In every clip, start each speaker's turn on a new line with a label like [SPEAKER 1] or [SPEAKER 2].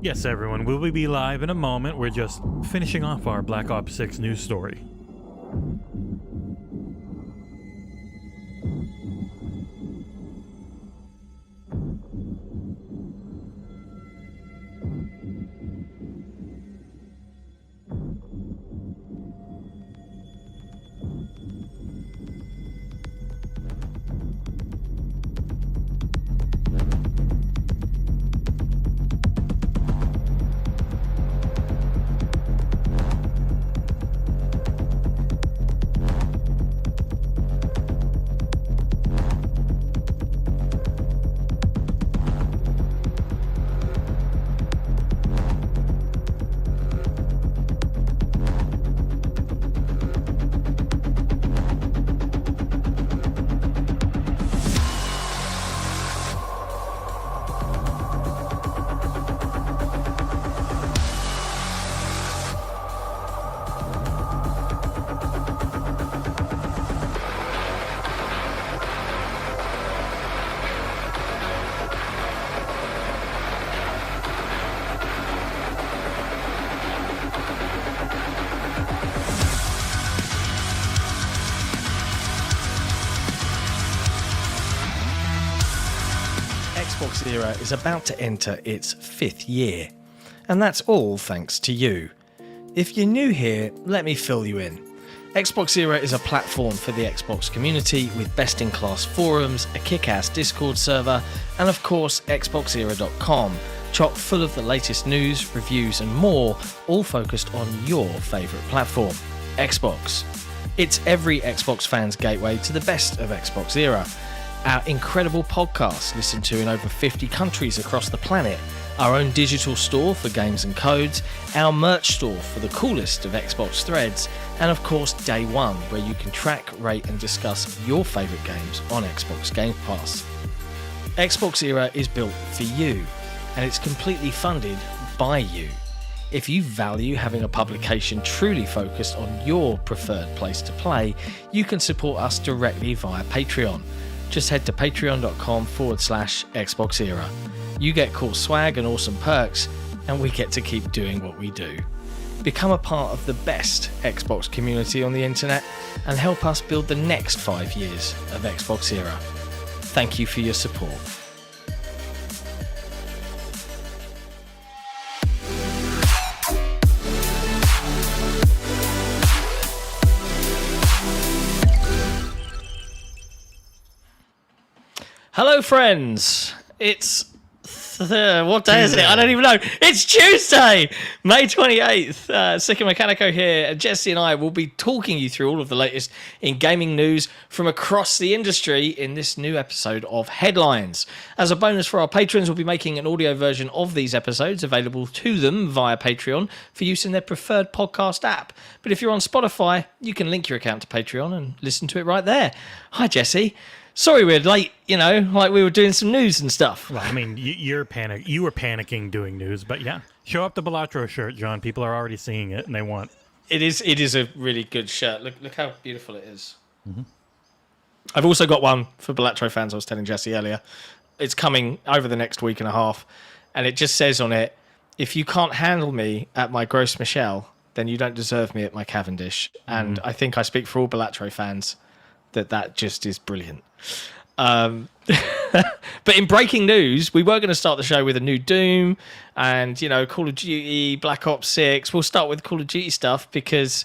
[SPEAKER 1] Yes, everyone, we will be live in a moment. We're just finishing off our Black Ops 6 news story.
[SPEAKER 2] XboxEra is about to enter its 5th year, and that's all thanks to you. If you're new here, let me fill you in. XboxEra is a platform for the Xbox community with best-in-class forums, a kick-ass Discord server, and of course XboxEra.com, chock full of the latest news, reviews and more, all focused on your favourite platform, Xbox. It's every Xbox fan's gateway to the best of XboxEra. Our incredible podcast listened to in over 50 countries across the planet, our own digital store for games and codes, our merch store for the coolest of Xbox threads, and of course Dayone, where you can track, rate and discuss your favourite games on Xbox Game Pass. XboxEra is built for you, and it's completely funded by you. If you value having a publication truly focused on your preferred place to play, you can support us directly via Patreon. Just head to patreon.com/XboxEra. You get cool swag and awesome perks, and we get to keep doing what we do. Become a part of the best Xbox community on the internet and help us build the next 5 years of XboxEra. Thank you for your support. Hello, friends. It's what day is it? I don't even know. It's Tuesday, May 28th. Sik and Mechanico here. And Jesse and I will be talking you through all of the latest in gaming news from across the industry in this new episode of Headlines. As a bonus for our patrons, we'll be making an audio version of these episodes available to them via Patreon for use in their preferred podcast app. But if you're on Spotify, you can link your account to Patreon and listen to it right there. Hi, Jesse. Sorry we're late, like we were doing some news and stuff.
[SPEAKER 1] Well, I mean, you were panicking doing news, but yeah. Show up the Balatro shirt, John. People are already seeing it, and they want...
[SPEAKER 2] It is a really good shirt. Look how beautiful it is. Mm-hmm. I've also got one for Balatro fans, I was telling Jesse earlier. It's coming over the next week and a half, and it just says on it, if you can't handle me at my Gross Michelle, then you don't deserve me at my Cavendish. And I think I speak for all Balatro fans that just is brilliant. But in breaking news, we were going to start the show with a new Doom and, Call of Duty, Black Ops 6. We'll start with Call of Duty stuff because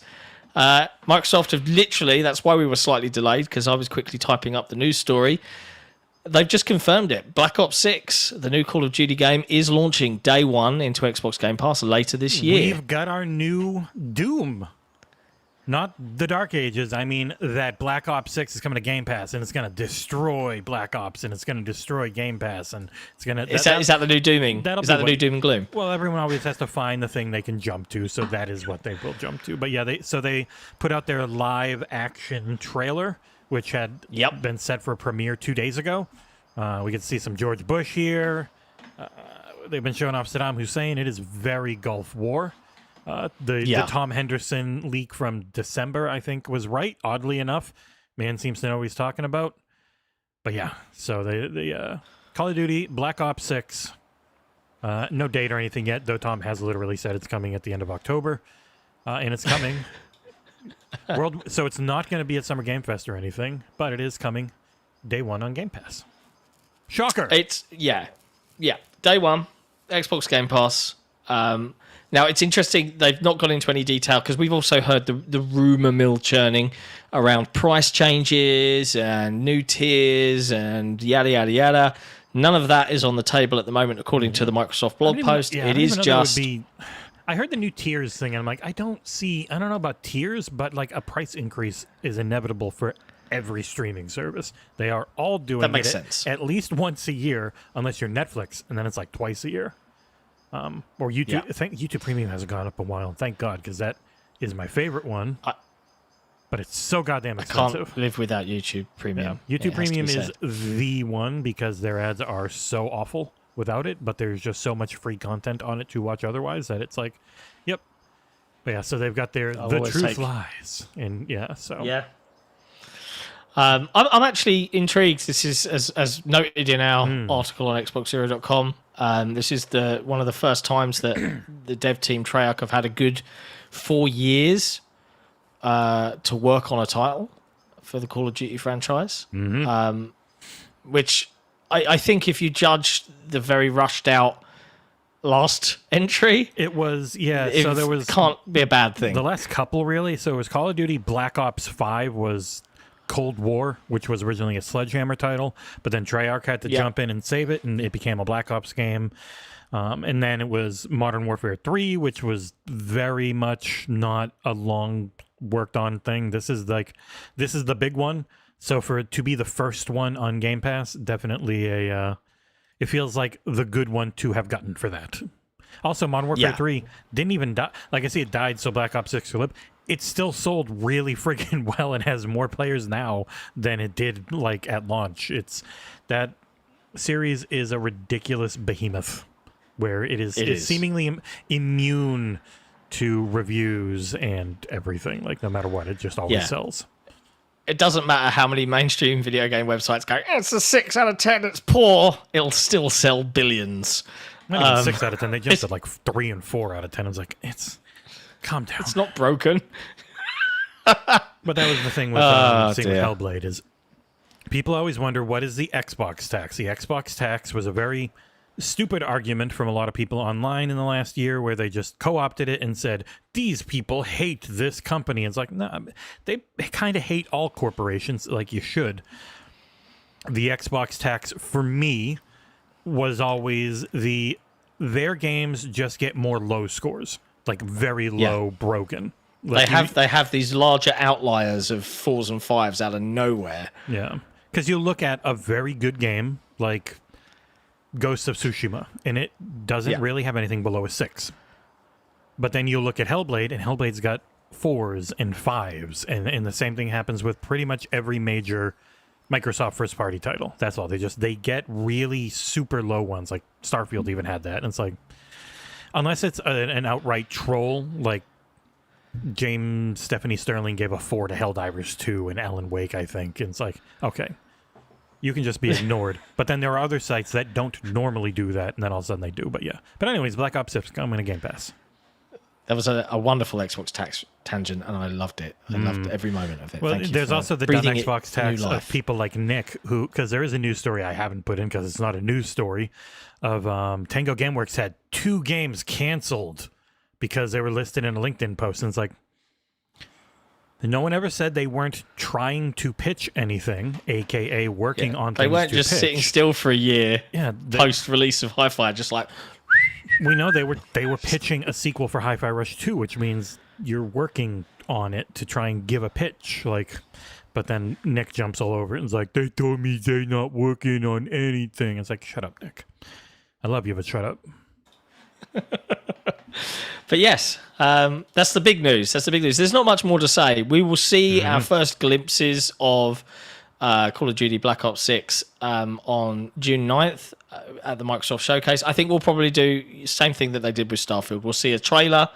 [SPEAKER 2] Microsoft have literally, that's why we were slightly delayed, because I was quickly typing up the news story. They've just confirmed it. Black Ops 6, the new Call of Duty game, is launching day one into Xbox Game Pass later this year.
[SPEAKER 1] We've got our new Doom. Not the Dark Ages. I mean that Black Ops 6 is coming to Game Pass, and it's going to destroy Black Ops, and it's going to destroy Game Pass, and it's going to... Is
[SPEAKER 2] that the new Dooming? Is that the new Doom and Gloom?
[SPEAKER 1] Well, everyone always has to find the thing they can jump to, so that is what they will jump to. But yeah, they put out their live action trailer, which had been set for premiere 2 days ago. We could see some George Bush here. They've been showing off Saddam Hussein. It is very Gulf War. The Tom Henderson leak from December, I think, was right. Oddly enough, man seems to know what he's talking about. But yeah, so the Call of Duty Black Ops 6, no date or anything yet, though Tom has literally said it's coming at the end of October, and it's coming. So it's not going to be at Summer Game Fest or anything, but it is coming day one on Game Pass. Shocker!
[SPEAKER 2] It's day one, Xbox Game Pass. Now, it's interesting, they've not gone into any detail, because we've also heard the rumour mill churning around price changes and new tiers and yada, yada, yada. None of that is on the table at the moment, according to the Microsoft blog post. It is just...
[SPEAKER 1] I heard the new tiers thing, and I'm like, I don't know about tiers, but like a price increase is inevitable for every streaming service. They are all doing
[SPEAKER 2] that makes sense.
[SPEAKER 1] At least once a year, unless you're Netflix, and then it's like twice a year. Or YouTube. Yeah. I think YouTube Premium hasn't gone up a while. Thank God, because that is my favorite one. But it's so goddamn expensive.
[SPEAKER 2] I can't live without YouTube Premium.
[SPEAKER 1] Yeah. YouTube Premium is the one because their ads are so awful without it, but there's just so much free content on it to watch otherwise that it's like, yep. But yeah, so they've got their The Truth Lies. And yeah, so.
[SPEAKER 2] Yeah. I'm actually intrigued. This is, as noted in our article on XboxEra.com, this is one of the first times that the dev team Treyarch have had a good 4 years to work on a title for the Call of Duty franchise. Which I think if you judge the very rushed out last entry,
[SPEAKER 1] it was, so there was...
[SPEAKER 2] can't be a bad thing.
[SPEAKER 1] The last couple, really. So it was Call of Duty Black Ops 5 was... Cold War, which was originally a Sledgehammer title, but then Treyarch had to jump in and save it, and it became a Black Ops game. And then it was Modern Warfare 3, which was very much not a long worked on thing. This is the big one. So for it to be the first one on Game Pass, definitely it feels like the good one to have gotten for that. Also, Modern Warfare 3 didn't even die. Like I see, it died, so Black Ops 6 flip. It still sold really freaking well and has more players now than it did like at launch. That series is a ridiculous behemoth where it is seemingly immune to reviews and everything. Like no matter what, it just always sells.
[SPEAKER 2] It doesn't matter how many mainstream video game websites go, it's a 6 out of 10, it's poor. It'll still sell billions.
[SPEAKER 1] Not even 6 out of 10. They just said like 3 and 4 out of 10. I was like, calm down.
[SPEAKER 2] It's not broken.
[SPEAKER 1] But that was the thing with with Hellblade is people always wonder, what is the Xbox tax? The Xbox tax was a very stupid argument from a lot of people online in the last year where they just co-opted it and said, these people hate this company. It's like, no, they kind of hate all corporations, like you should. The Xbox tax, for me, was always their games just get more low scores. Like very low broken. Like
[SPEAKER 2] they have these larger outliers of 4s and 5s out of nowhere.
[SPEAKER 1] Yeah. Because you look at a very good game like Ghost of Tsushima, and it doesn't really have anything below a 6. But then you look at Hellblade, and Hellblade's got 4s and 5s, and the same thing happens with pretty much every major Microsoft first-party title. That's all. They get really super low ones. Like Starfield even had that, and it's like, unless it's an outright troll, like Stephanie Sterling gave a 4 to Helldivers 2 and Alan Wake, I think. And it's like, okay, you can just be ignored. But then there are other sites that don't normally do that, and then all of a sudden they do. But yeah. But anyways, Black Ops 6 coming to Game Pass.
[SPEAKER 2] That was a wonderful Xbox tax tangent, and I loved it. I loved every moment of it.
[SPEAKER 1] Well, there's also the dumb Xbox tax of people like Nick, who, because there is a news story I haven't put in because it's not a news story, of Tango Gameworks had 2 games canceled because they were listed in a LinkedIn post. And it's like, no one ever said they weren't trying to pitch anything, a.k.a. working on things.
[SPEAKER 2] They weren't just sitting still for a year post-release of Hi-Fi, just like...
[SPEAKER 1] We know they were pitching a sequel for Hi-Fi Rush 2, which means you're working on it to try and give a pitch. Like, but then Nick jumps all over it and is like, they told me they're not working on anything. It's like, shut up, Nick. I love you, but shut up.
[SPEAKER 2] But yes, that's the big news. There's not much more to say. We will see our first glimpses of Call of Duty Black Ops 6 on June 9th at the Microsoft Showcase. I think we'll probably do the same thing that they did with Starfield. We'll see a trailer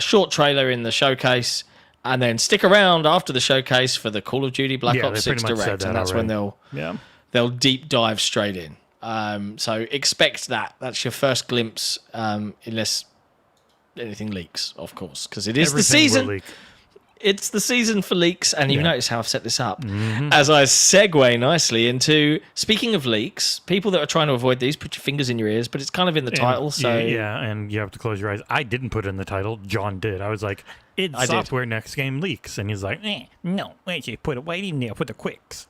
[SPEAKER 2] short trailer in the showcase, and then stick around after the showcase for the Call of Duty Black Ops 6 Direct, and that's when they'll deep dive straight in. So expect that. That's your first glimpse, unless anything leaks, of course, because it is the season. It's the season for leaks, and you notice how I've set this up. As I segue nicely into, speaking of leaks, people that are trying to avoid these, put your fingers in your ears, but it's kind of in the title, so...
[SPEAKER 1] Yeah, and you have to close your eyes. I didn't put it in the title. John did. I was like, software next game leaks. And he's like, no, wait, you put it right in there for the quicks.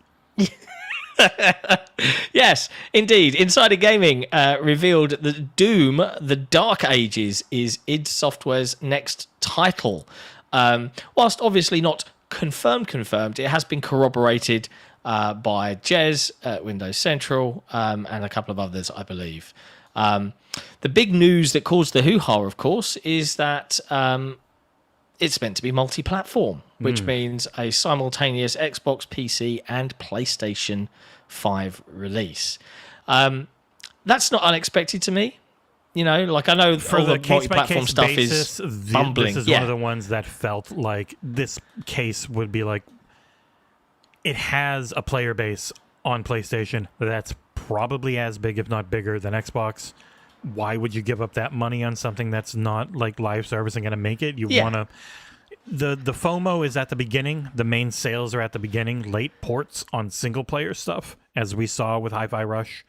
[SPEAKER 2] Yes, indeed. Insider Gaming revealed that Doom, The Dark Ages, is id Software's next title. Whilst obviously not confirmed, it has been corroborated by Jez at Windows Central and a couple of others, I believe. The big news that caused the hoo-ha, of course, is that it's meant to be multi-platform, which means a simultaneous Xbox, PC, and PlayStation 5 release. That's not unexpected to me. You know, like I know
[SPEAKER 1] for
[SPEAKER 2] all the
[SPEAKER 1] multi-platform
[SPEAKER 2] stuff
[SPEAKER 1] basis,
[SPEAKER 2] is bumbling.
[SPEAKER 1] This is one of the ones that felt like this case would be like, it has a player base on PlayStation that's probably as big, if not bigger, than Xbox. Why would you give up that money on something that's not like live service and going to make it? You want to... The FOMO is at the beginning. The main sales are at the beginning. Late ports on single-player stuff, as we saw with Hi-Fi Rush,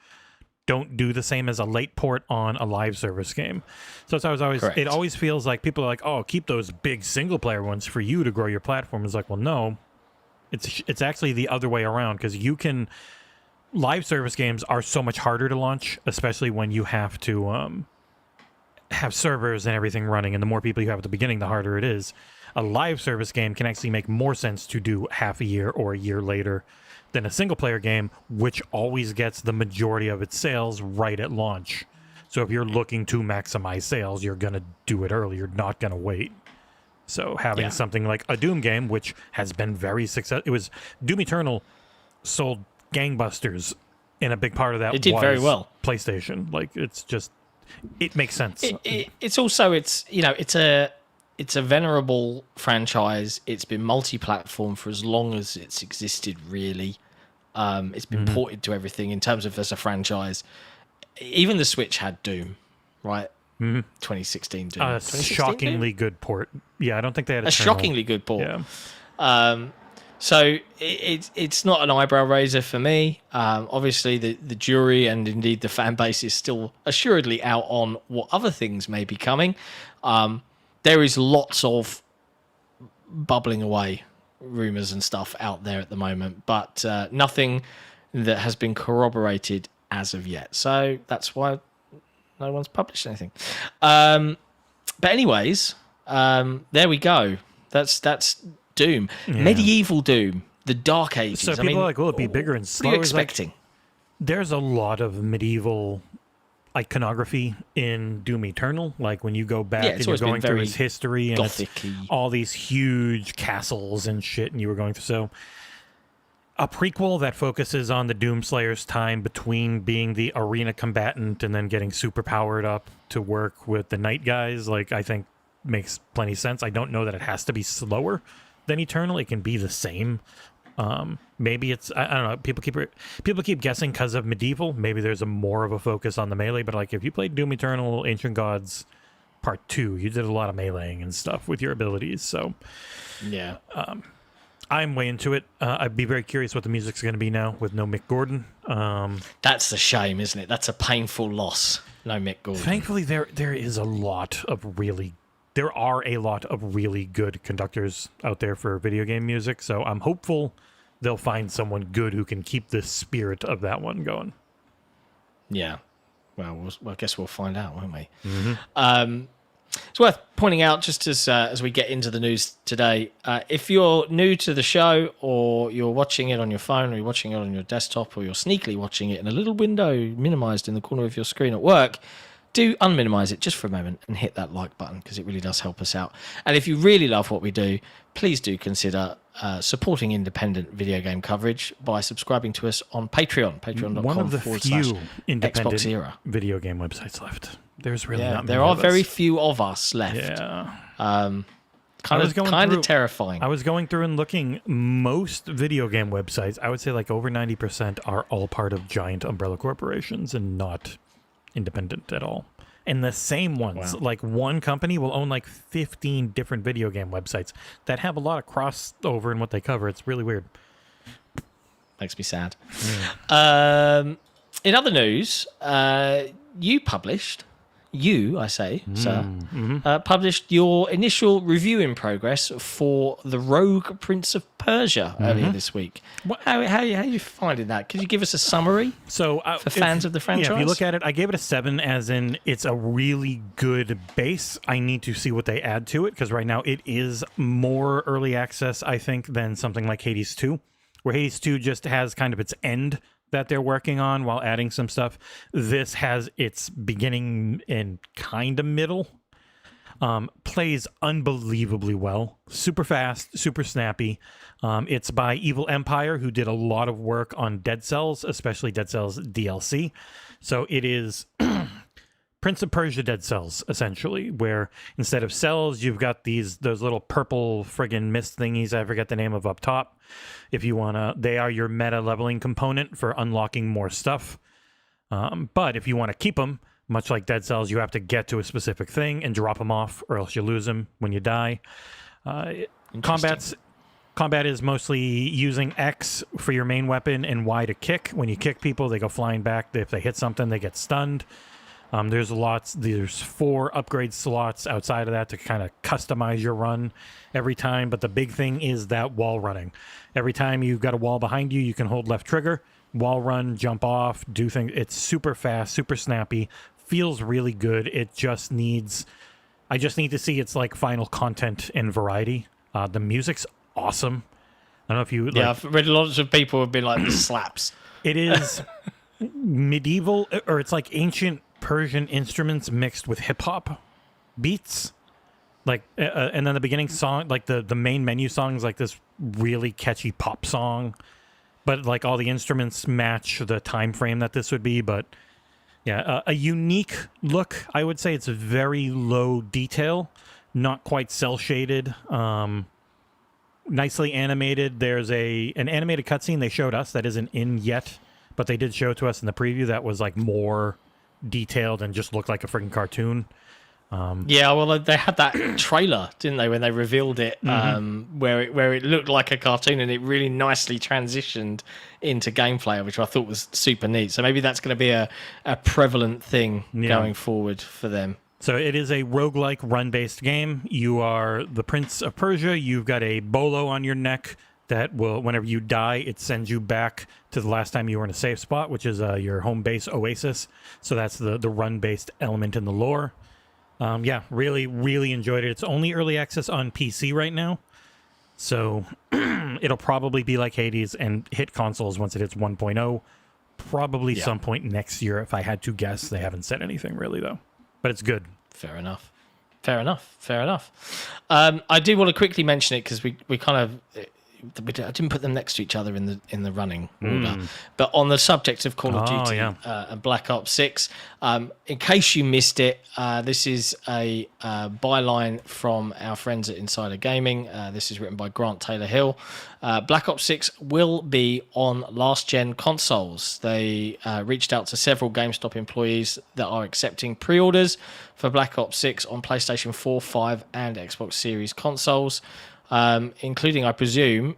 [SPEAKER 1] don't do the same as a late port on a live service game. So it's always
[SPEAKER 2] Correct.
[SPEAKER 1] It always feels like people are like, oh, keep those big single-player ones for you to grow your platform. It's like, well, no. It's actually the other way around, because you can... Live service games are so much harder to launch, especially when you have to have servers and everything running, and the more people you have at the beginning, the harder it is. A live service game can actually make more sense to do half a year or a year later than a single-player game, which always gets the majority of its sales right at launch. So if you're looking to maximize sales, you're going to do it early. You're not going to wait. So having something like a Doom game, which has been very successful. It was Doom Eternal sold gangbusters, and a big part of that
[SPEAKER 2] it did
[SPEAKER 1] was
[SPEAKER 2] very well.
[SPEAKER 1] PlayStation. Like, it's just, it makes sense.
[SPEAKER 2] It's also, it's a venerable franchise. It's been multi-platform for as long as it's existed, really. It's been ported to everything in terms of as a franchise. Even the Switch had Doom, right? 2016 Doom.
[SPEAKER 1] A shockingly good port. Yeah, I don't think they had
[SPEAKER 2] a shockingly good port.
[SPEAKER 1] Yeah.
[SPEAKER 2] So it's not an eyebrow raiser for me. Obviously, the jury and indeed the fan base is still assuredly out on what other things may be coming. There is lots of bubbling away rumours and stuff out there at the moment, but nothing that has been corroborated as of yet. So that's why no one's published anything. But anyways, there we go. That's Doom. Yeah. Medieval Doom. The Dark Ages.
[SPEAKER 1] So people are like, will it be bigger and slower?
[SPEAKER 2] What are you expecting?
[SPEAKER 1] Like, there's a lot of medieval iconography in Doom Eternal. Like when you go back and you're going through his history and it's all these huge castles and shit, and you were going through. So a prequel that focuses on the Doomslayer's time between being the arena combatant and then getting super powered up to work with the night guys, like, I think makes plenty of sense. I don't know that it has to be slower than Eternal. It can be the same. Maybe it's, I don't know, people keep guessing because of medieval. Maybe there's more of a focus on the melee, but like if you played Doom Eternal Ancient Gods Part 2, you did a lot of meleeing and stuff with your abilities. So
[SPEAKER 2] yeah,
[SPEAKER 1] I'm way into it. I'd be very curious what the music's going to be now with no Mick Gordon.
[SPEAKER 2] That's a shame, isn't it? That's a painful loss. No Mick Gordon.
[SPEAKER 1] Thankfully, there are a lot of really good conductors out there for video game music. So I'm hopeful they'll find someone good who can keep the spirit of that one going.
[SPEAKER 2] Yeah. Well, I guess we'll find out, won't we? Mm-hmm. It's worth pointing out, just as we get into the news today, if you're new to the show, or you're watching it on your phone, or you're watching it on your desktop, or you're sneakily watching it in a little window minimized in the corner of your screen at work, do unminimize it just for a moment and hit that like button, because it really does help us out. And if you really love what we do, please do consider supporting independent video game coverage by subscribing to us on Patreon. Patreon.com/XboxEra.
[SPEAKER 1] One of the few independent video game websites left. There's really not many
[SPEAKER 2] there are
[SPEAKER 1] of us.
[SPEAKER 2] very few of us left.
[SPEAKER 1] Yeah.
[SPEAKER 2] Kind of terrifying.
[SPEAKER 1] I was going through and looking. Most video game websites, I would say like over 90% are all part of giant umbrella corporations and not independent at all. And the same ones, like one company will own like 15 different video game websites that have a lot of crossover in what they cover. It's really weird.
[SPEAKER 2] Makes me sad. In other news, you published, published your initial review in progress for the Rogue Prince of Persia earlier this week. How are you finding that? Could you give us a summary for fans of the franchise?
[SPEAKER 1] Yeah, if you look at it, I gave it a 7, as in it's a really good base. I need to see what they add to it, because right now it is more early access, I think, than something like Hades 2, where Hades 2 just has kind of its end that they're working on while adding some stuff. This has its beginning and kind of middle. Plays unbelievably well. Super fast, super snappy. It's by Evil Empire, who did a lot of work on Dead Cells, especially Dead Cells DLC. So it is Prince of Persia Dead Cells, essentially, where instead of cells, you've got those little purple friggin' mist thingies, I forget the name of up top. If you wanna, they are your meta leveling component for unlocking more stuff. But if you want to keep them, much like Dead Cells, you have to get to a specific thing and drop them off, or else you lose them when you die. Combat is mostly using X for your main weapon and Y to kick. When you kick people, they go flying back. If they hit something, they get stunned. There's 4 upgrade slots outside of that to kind of customize your run every time. But the big thing is that wall running. Every time you've got a wall behind you, you can hold left trigger, wall run, jump off, do things. It's super fast, super snappy, feels really good. I just need to see its like final content and variety. The music's awesome. I don't know if you...
[SPEAKER 2] Yeah, I've read lots of people have been like, this slaps.
[SPEAKER 1] It is medieval, or it's like ancient Persian instruments mixed with hip-hop beats. Like, and then the beginning song, like the main menu song is like this really catchy pop song. But like all the instruments match the time frame that this would be. But yeah, a unique look. I would say it's very low detail, not quite cell shaded. Nicely animated. There's an animated cutscene they showed us that isn't in yet, but they did show to us in the preview that was like more detailed and just looked like a freaking cartoon.
[SPEAKER 2] Yeah, well, they had that trailer, didn't they, when they revealed it, where it looked like a cartoon and it really nicely transitioned into gameplay, which I thought was super neat. So maybe that's going to be a prevalent thing going forward for them.
[SPEAKER 1] So it is a roguelike run-based game. You are the Prince of Persia. You've got a bolo on your neck that will, whenever you die, it sends you back to the last time you were in a safe spot, which is your home base oasis. So that's the run-based element in the lore. Yeah, really, really enjoyed it. It's only early access on PC right now. So it'll probably be like Hades and hit consoles once it hits 1.0. Probably some point next year, if I had to guess. They haven't said anything really, though. But it's good.
[SPEAKER 2] Fair enough. I do want to quickly mention it because we kind of... I didn't put them next to each other in the running order. But on the subject of Call of Duty and Black Ops 6, in case you missed it, this is a byline from our friends at Insider Gaming. This is written by Grant Taylor-Hill. Black Ops 6 will be on last-gen consoles. They reached out to several GameStop employees that are accepting pre-orders for Black Ops 6 on PlayStation 4, 5, and Xbox Series consoles. Including, I presume,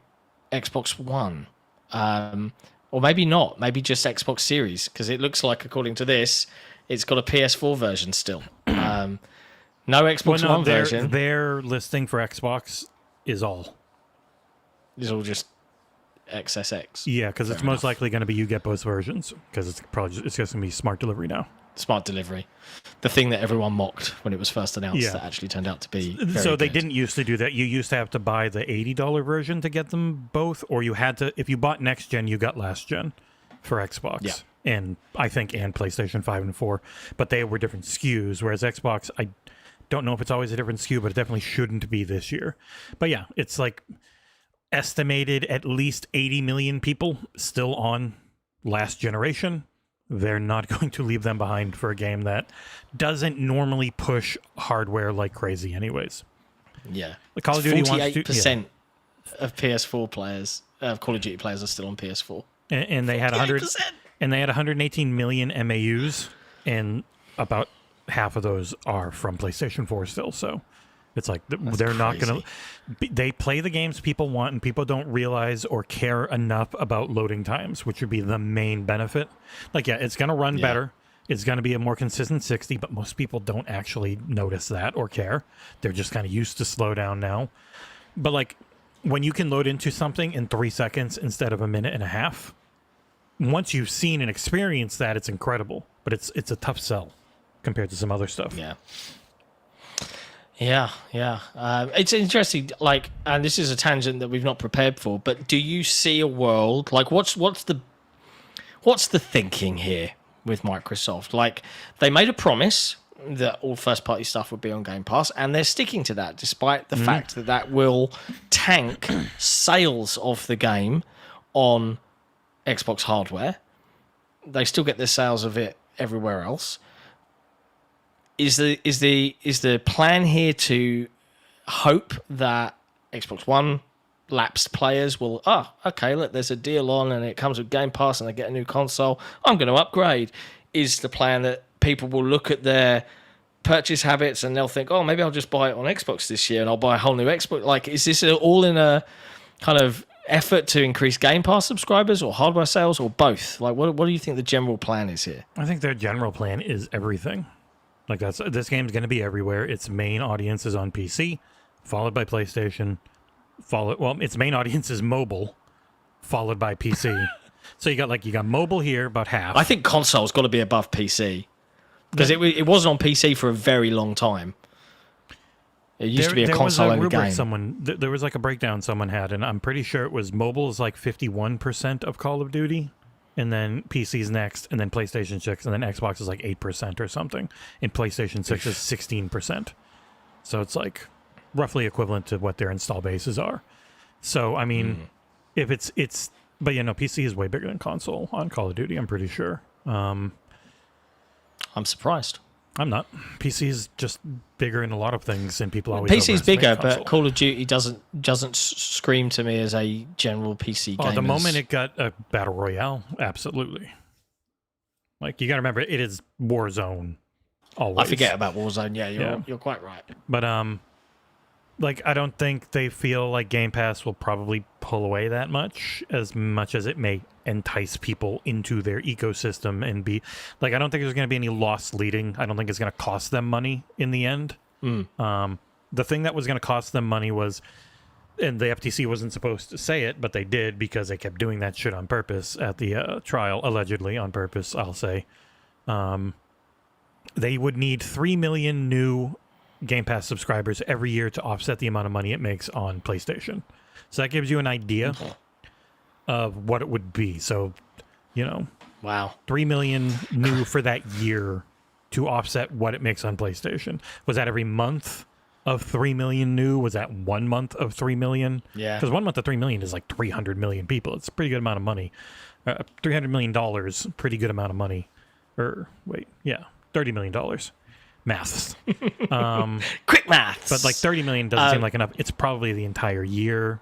[SPEAKER 2] Xbox One. Or maybe not. Maybe just Xbox Series, because it looks like, according to this, it's got a PS4 version still. No Xbox One version.
[SPEAKER 1] Their listing for Xbox is all.
[SPEAKER 2] It's all just XSX.
[SPEAKER 1] Yeah, because it's most likely going to be you get both versions, because it's just going to be smart delivery now.
[SPEAKER 2] Smart delivery. The thing that everyone mocked when it was first announced that actually turned out to be very
[SPEAKER 1] So they
[SPEAKER 2] good.
[SPEAKER 1] didn't used to do that. You used to have to buy the $80 version to get them both, or you had to, if you bought next gen, you got last gen for Xbox.
[SPEAKER 2] Yeah.
[SPEAKER 1] And I think, and PlayStation 5 and 4, but they were different SKUs, whereas Xbox, I don't know if it's always a different SKU, but it definitely shouldn't be this year. But yeah, it's like estimated at least 80 million people still on last generation. They're not going to leave them behind for a game that doesn't normally push hardware like crazy anyways.
[SPEAKER 2] Yeah.
[SPEAKER 1] The Call of Duty wants to...
[SPEAKER 2] 48% of PS4 players, Call of Duty players are still on PS4.
[SPEAKER 1] And they had 118 million MAUs, and about half of those are from PlayStation 4 still. So it's like they're not going to... They play the games people want, and people don't realize or care enough about loading times, which would be the main benefit. Like, yeah, it's going to run better. It's going to be a more consistent 60, but most people don't actually notice that or care. They're just kind of used to slow down now. But, like, when you can load into something in 3 seconds instead of a minute and a half, once you've seen and experienced that, it's incredible. But it's a tough sell compared to some other stuff.
[SPEAKER 2] Yeah. It's interesting, like, and this is a tangent that we've not prepared for, but do you see a world, like, what's the thinking here with Microsoft? Like, they made a promise that all first-party stuff would be on Game Pass, and they're sticking to that, despite the fact that that will tank sales of the game on Xbox hardware. They still get the sales of it everywhere else. Is the plan here to hope that Xbox One lapsed players will, okay, look, there's a deal on and it comes with Game Pass and they get a new console, I'm going to upgrade? Is the plan that people will look at their purchase habits and they'll think, oh, maybe I'll just buy it on Xbox this year and I'll buy a whole new Xbox? Like, is this all in a kind of effort to increase Game Pass subscribers or hardware sales or both? Like, what do you think the general plan is here?
[SPEAKER 1] I think their general plan is everything. Like, this game's going to be everywhere. Its main audience is on PC, followed by PlayStation. Its main audience is mobile, followed by PC. So you got mobile here, about half.
[SPEAKER 2] I think console's got to be above PC because it wasn't on PC for a very long time. It used to be a console-only game.
[SPEAKER 1] There was like a breakdown someone had, and I'm pretty sure it was mobile is like 51% of Call of Duty, and then PC's next, and then PlayStation 6, and then Xbox is like 8% or something, and PlayStation 6 is 16%. So it's like roughly equivalent to what their install bases are. So, I mean, if it's... But, PC is way bigger than console on Call of Duty, I'm pretty sure.
[SPEAKER 2] I'm surprised.
[SPEAKER 1] I'm not. PC is just bigger in a lot of things, and people always...
[SPEAKER 2] PC's bigger, but Call of Duty doesn't scream to me as a general PC game.
[SPEAKER 1] The moment it got a Battle Royale, absolutely. Like, you got to remember, it is Warzone, always.
[SPEAKER 2] I forget about Warzone, you're quite right.
[SPEAKER 1] But, I don't think they feel like Game Pass will probably pull away that much as it may entice people into their ecosystem and be... Like, I don't think there's going to be any loss leading. I don't think it's going to cost them money in the end. The thing that was going to cost them money was... And the FTC wasn't supposed to say it, but they did because they kept doing that shit on purpose at the trial, allegedly on purpose, I'll say. They would need 3 million new Game Pass subscribers every year to offset the amount of money it makes on PlayStation. So that gives you an idea of what it would be. So,
[SPEAKER 2] wow,
[SPEAKER 1] 3 million new for that year to offset what it makes on PlayStation. Was that every month of 3 million new? Was that 1 month of 3 million?
[SPEAKER 2] Yeah.
[SPEAKER 1] Because 1 month of 3 million is like 300 million people. It's a pretty good amount of money. $300 million, pretty good amount of money. $30 million. Maths.
[SPEAKER 2] Quick maths.
[SPEAKER 1] But like 30 million doesn't seem like enough. It's probably the entire year.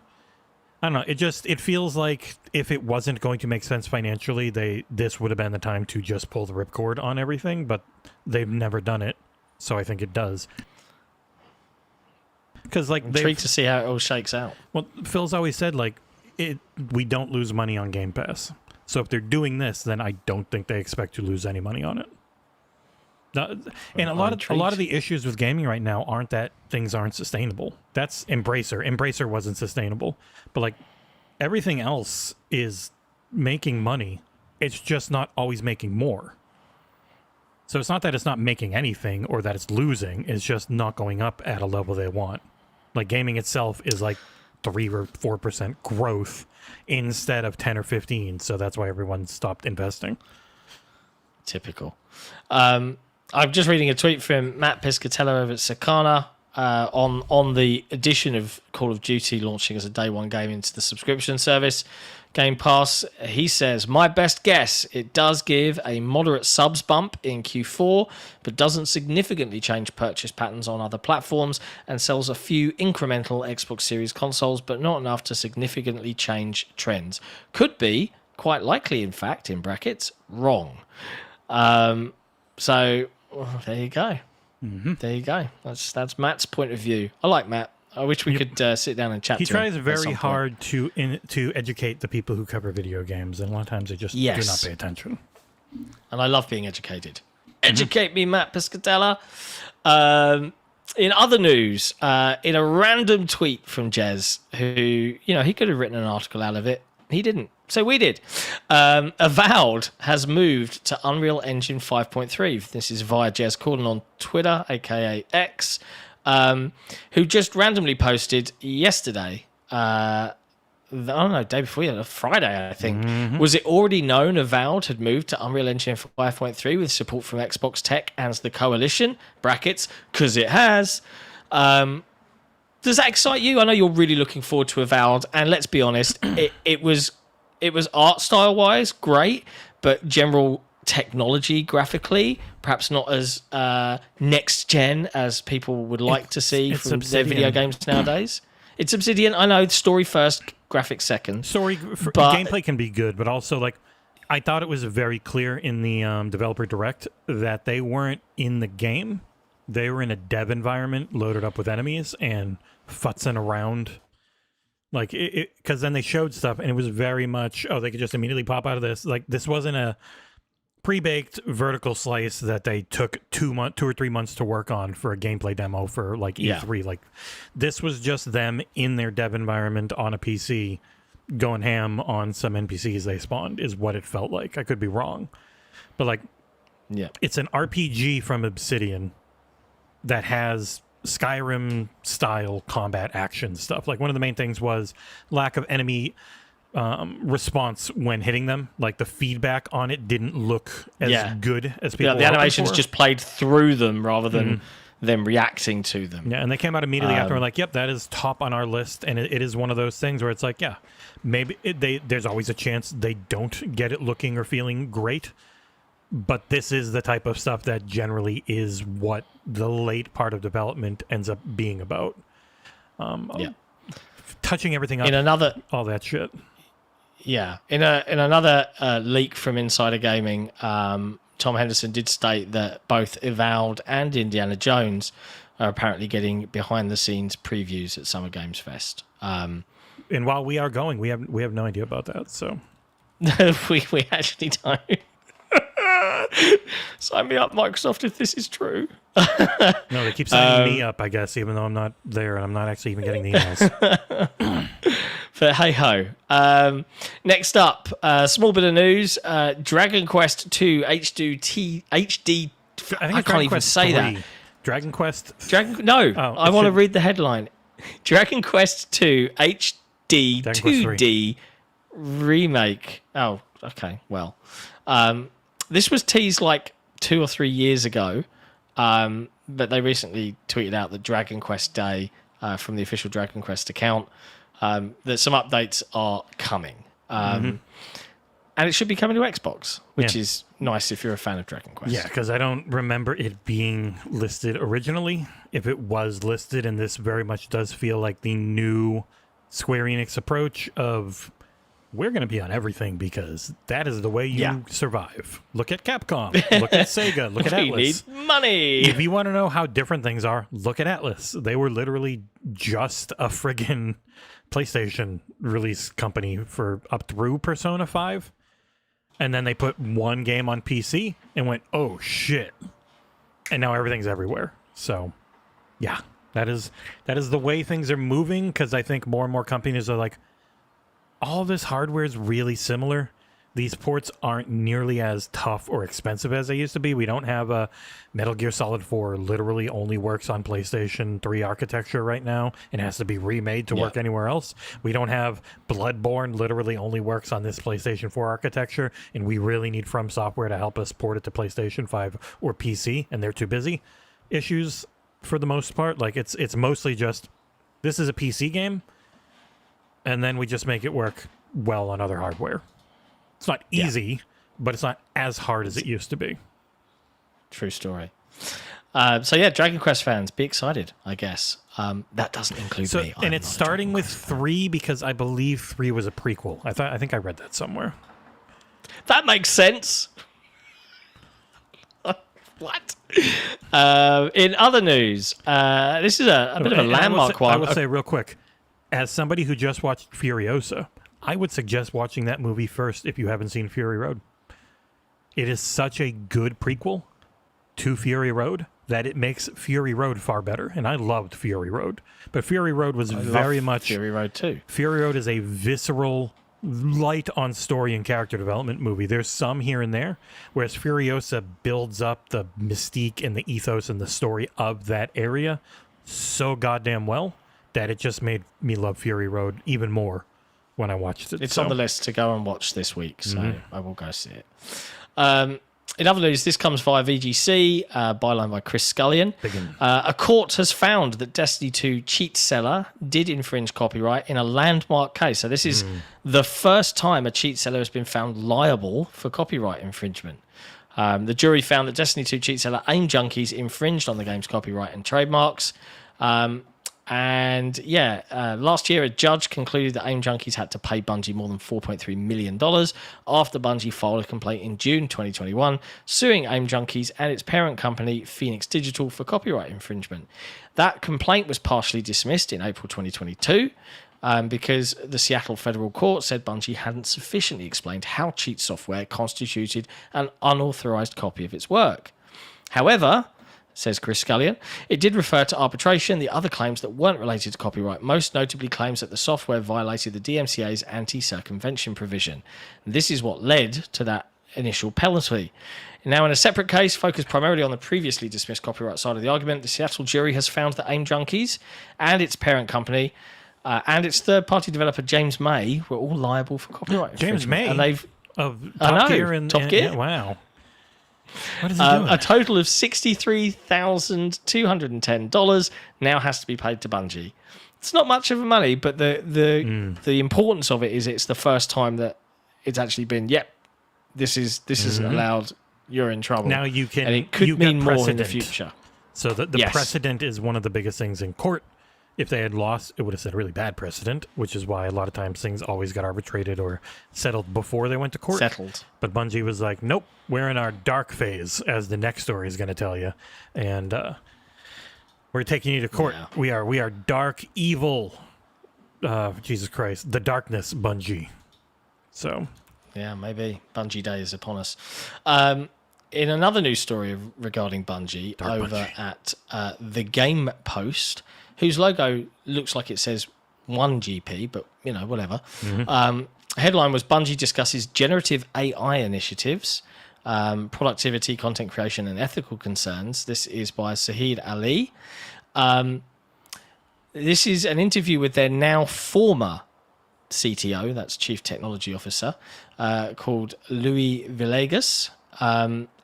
[SPEAKER 1] I don't know. It feels like if it wasn't going to make sense financially, this would have been the time to just pull the ripcord on everything, but they've never done it. So I think it does. Because like
[SPEAKER 2] intrigued to see how it all shakes out.
[SPEAKER 1] Well, Phil's always said we don't lose money on Game Pass. So if they're doing this, then I don't think they expect to lose any money on it. And a lot of the issues with gaming right now aren't that things aren't sustainable. That's Embracer. Embracer wasn't sustainable. But like everything else is making money. It's just not always making more. So it's not that it's not making anything or that it's losing. It's just not going up at a level they want. Like gaming itself is like 3 or 4% growth instead of 10 or 15. So that's why everyone stopped investing.
[SPEAKER 2] Typical. I'm just reading a tweet from Matt Piscatello over at Sakana. on the addition of Call of Duty launching as a day one game into the subscription service Game Pass. He says, my best guess, it does give a moderate subs bump in Q4, but doesn't significantly change purchase patterns on other platforms, and sells a few incremental Xbox Series consoles, but not enough to significantly change trends. Could be, quite likely in fact, in brackets, wrong. So there you go. Mm-hmm. There you go. That's Matt's point of view. I like Matt. I wish we could sit down and chat.
[SPEAKER 1] He
[SPEAKER 2] to him
[SPEAKER 1] tries very hard to educate the people who cover video games, and a lot of times they just do not pay attention.
[SPEAKER 2] And I love being educated. Educate me, Matt Piscatella. In other news, in a random tweet from Jez, who, he could have written an article out of it. He didn't. So we did. Avowed has moved to Unreal Engine 5.3. This is via Jez Corden on Twitter, aka X. Who just randomly posted yesterday, day before, Friday, I think. Mm-hmm. Was it already known Avowed had moved to Unreal Engine 5.3 with support from Xbox Tech and the Coalition, brackets, because it has. Does that excite you? I know you're really looking forward to Avowed, and let's be honest, it was art style-wise great, but general technology graphically perhaps not as next gen as people would like to see from their video games nowadays. It's Obsidian, I know, story first, graphics second.
[SPEAKER 1] Gameplay can be good, but also I thought it was very clear in the developer direct that they weren't in the game. They were in a dev environment loaded up with enemies and futzing around. Because then they showed stuff and it was very much, they could just immediately pop out of this. This wasn't a pre-baked vertical slice that they took 2 or 3 months to work on for a gameplay demo for E3. This was just them in their dev environment on a PC going ham on some NPCs they spawned is what it felt like. I could be wrong. But it's an RPG from Obsidian that has Skyrim style combat action stuff. One of the main things was lack of enemy response when hitting them. The feedback on it didn't look as good as people were. The animations
[SPEAKER 2] just played through them rather than them reacting to them.
[SPEAKER 1] Yeah, and they came out immediately after and yep, that is top on our list, and it is one of those things where it's maybe there's always a chance they don't get it looking or feeling great, but this is the type of stuff that generally is what the late part of development ends up being about. Touching everything up, all that shit.
[SPEAKER 2] Yeah, in another leak from Insider Gaming, Tom Henderson did state that both Avowed and Indiana Jones are apparently getting behind-the-scenes previews at Summer Games Fest.
[SPEAKER 1] And while we are going, we have no idea about that. So
[SPEAKER 2] we actually don't. Sign me up, Microsoft, if this is true.
[SPEAKER 1] No, they keep signing me up, I guess, even though I'm not there and I'm not actually even getting the emails.
[SPEAKER 2] But hey-ho. Next up, small bit of news. Dragon Quest 2 HD... I can't even say that.
[SPEAKER 1] Dragon Quest...
[SPEAKER 2] I want to read the headline. Dragon Quest 2 HD 2D remake. Oh, okay, well. This was teased 2 or 3 years ago, but they recently tweeted out that Dragon Quest Day from the official Dragon Quest account, that some updates are coming. And it should be coming to Xbox, which is nice if you're a fan of Dragon Quest.
[SPEAKER 1] Yeah, because I don't remember it being listed originally. If it was listed, and this very much does feel like the new Square Enix approach of... we're going to be on everything because that is the way you survive. Look at Capcom. Look at Sega. Look at Atlas.
[SPEAKER 2] We need money.
[SPEAKER 1] If you want to know how different things are, look at Atlas. They were literally just a friggin' PlayStation release company for up through Persona 5. And then they put one game on PC and went, oh, shit. And now everything's everywhere. So, yeah, that is the way things are moving, because I think more and more companies are like, all this hardware is really similar. These ports aren't nearly as tough or expensive as they used to be. We don't have a Metal Gear Solid 4 literally only works on PlayStation 3 architecture right now and has to be remade to work anywhere else. We don't have Bloodborne literally only works on this PlayStation 4 architecture, and we really need From Software to help us port it to PlayStation 5 or PC, and they're too busy. Issues for the most part. Like it's mostly just this is a PC game, and then we just make it work well on other hardware. It's not easy, but it's not as hard as it used to be.
[SPEAKER 2] True story. So yeah, Dragon Quest fans, be excited, I guess. That doesn't include me.
[SPEAKER 1] And it's starting with 3 because I believe 3 was a prequel. I think I read that somewhere.
[SPEAKER 2] That makes sense. What? In other news, this is a bit of a landmark one.
[SPEAKER 1] I will say real quick, as somebody who just watched Furiosa, I would suggest watching that movie first if you haven't seen Fury Road. It is such a good prequel to Fury Road that it makes Fury Road far better. And I loved Fury Road. But Fury Road was very much...
[SPEAKER 2] Fury Road too.
[SPEAKER 1] Fury Road is a visceral, light on story and character development movie. There's some here and there, whereas Furiosa builds up the mystique and the ethos and the story of that area so goddamn well that it just made me love Fury Road even more when I watched it.
[SPEAKER 2] It's on the list to go and watch this week, so I will go see it. In other news, this comes via VGC, byline by Chris Scullion. A court has found that Destiny 2 cheat seller did infringe copyright in a landmark case. So this is the first time a cheat seller has been found liable for copyright infringement. The jury found that Destiny 2 cheat seller Aim Junkies infringed on the game's copyright and trademarks. Last year a judge concluded that Aim Junkies had to pay Bungie more than $4.3 million after Bungie filed a complaint in June 2021 suing Aim Junkies and its parent company Phoenix Digital for copyright infringement. That complaint was partially dismissed in April 2022 because the Seattle Federal Court said Bungie hadn't sufficiently explained how cheat software constituted an unauthorized copy of its work. However, says Chris Scullion, it did refer to arbitration, the other claims that weren't related to copyright, most notably claims that the software violated the DMCA's anti-circumvention provision. And this is what led to that initial penalty. Now, in a separate case, focused primarily on the previously dismissed copyright side of the argument, the Seattle jury has found that Aim Junkies and its parent company and its third-party developer James May were all liable for copyright infringement.
[SPEAKER 1] James May?
[SPEAKER 2] And they've,
[SPEAKER 1] of Top Gear?
[SPEAKER 2] Top Gear?
[SPEAKER 1] Wow. What is he doing?
[SPEAKER 2] A total of $63,210 now has to be paid to Bungie. It's not much of a money, but the importance of it is it's the first time that it's actually been, this is allowed, you're in trouble.
[SPEAKER 1] Now you can,
[SPEAKER 2] and it could mean more in the future.
[SPEAKER 1] So the precedent is one of the biggest things in court. If they had lost, it would have set a really bad precedent, which is why a lot of times things always got arbitrated or settled before they went to court.
[SPEAKER 2] Settled.
[SPEAKER 1] But Bungie was like, nope, we're in our dark phase, as the next story is going to tell you. And we're taking you to court. Yeah. We are dark, evil, Jesus Christ, the darkness Bungie. So.
[SPEAKER 2] Yeah, maybe Bungie Day is upon us. In another news story regarding Bungie, at The Game Post, whose logo looks like it says 1GP, but, whatever. Headline was Bungie discusses generative AI initiatives, productivity, content creation, and ethical concerns. This is by Sahid Ali. This is an interview with their now former CTO, that's Chief Technology Officer, called Louis Villegas.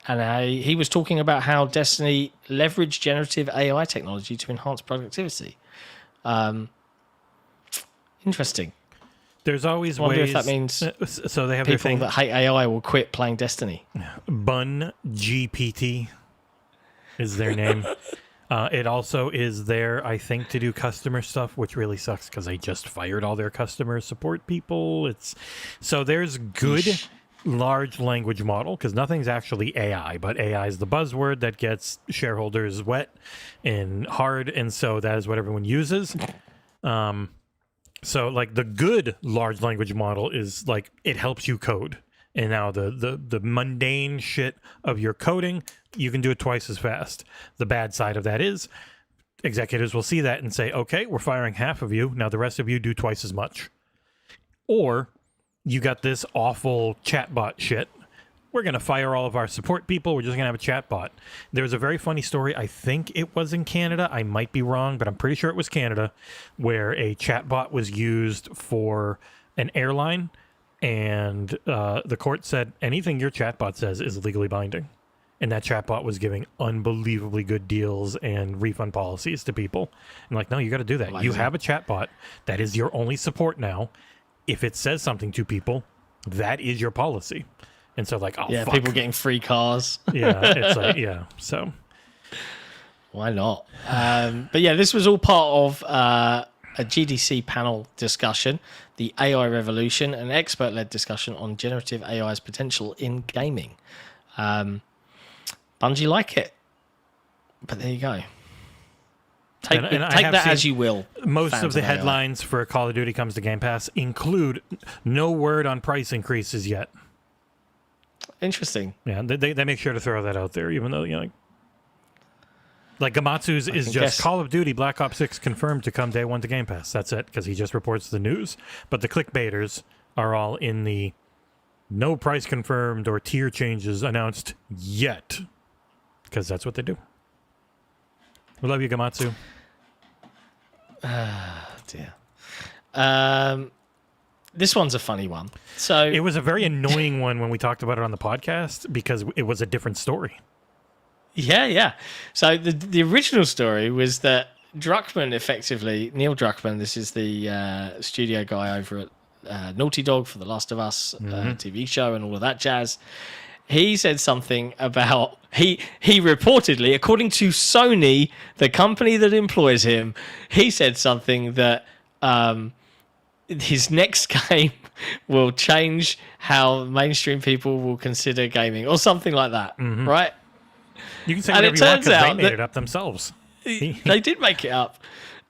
[SPEAKER 2] And he was talking about how Destiny leveraged generative AI technology to enhance productivity. Interesting.
[SPEAKER 1] There's always
[SPEAKER 2] ways. I wonder
[SPEAKER 1] ways.
[SPEAKER 2] if that means
[SPEAKER 1] so they have
[SPEAKER 2] people
[SPEAKER 1] their thing,
[SPEAKER 2] that hate AI will quit playing Destiny.
[SPEAKER 1] Bun GPT is their name. It also is there, I think, to do customer stuff, which really sucks because they just fired all their customer support people. So there's good large language model, because nothing's actually AI, but AI is the buzzword that gets shareholders wet and hard, and so that is what everyone uses. So like the good large language model is like it helps you code, and now the mundane shit of your coding, you can do it twice as fast. The bad side of that is executives will see that and say, okay, we're firing half of you, now the rest of you do twice as much. Or you got this awful chatbot shit. We're going to fire all of our support people. We're just going to have a chatbot. There was a very funny story. I think it was in Canada. I might be wrong, but I'm pretty sure it was Canada, where a chatbot was used for an airline, and the court said anything your chatbot says is legally binding. and that chatbot was giving unbelievably good deals and refund policies to people. And like, no, you got to do that.
[SPEAKER 2] Amazing.
[SPEAKER 1] You have a chatbot that is your only support now. If it says something to people, that is your policy. And so like, oh,
[SPEAKER 2] yeah,
[SPEAKER 1] fuck.
[SPEAKER 2] people getting free cars.
[SPEAKER 1] Yeah, it's like, yeah, so.
[SPEAKER 2] Why not? But yeah, this was all part of a GDC panel discussion, the AI revolution, an expert-led discussion on generative AI's potential in gaming. Bungie like it, but there you go. Take that as you will.
[SPEAKER 1] Most of the headlines for Call of Duty comes to Game Pass include no word on price increases yet.
[SPEAKER 2] Interesting.
[SPEAKER 1] Yeah, they make sure to throw that out there, even though, you know, like Gamatsu's is just Call of Duty Black Ops 6 confirmed to come day one to Game Pass. That's it, because he just reports the news. But the clickbaiters are all in the no price confirmed or tier changes announced yet, because that's what they do. We love you, Gamatsu.
[SPEAKER 2] Dear. This one's a funny one. So
[SPEAKER 1] it was a very annoying one when we talked about it on the podcast because it was a different story. Yeah.
[SPEAKER 2] So the original story was that Druckmann, effectively, Neil Druckmann, this is the studio guy over at Naughty Dog for The Last of Us TV show and all of that jazz. He said something about, he reportedly, according to Sony, the company that employs him, he said something that his next game will change how mainstream people will consider gaming or something like that, right?
[SPEAKER 1] You can say whatever you want because they made it up themselves.
[SPEAKER 2] They did make it up.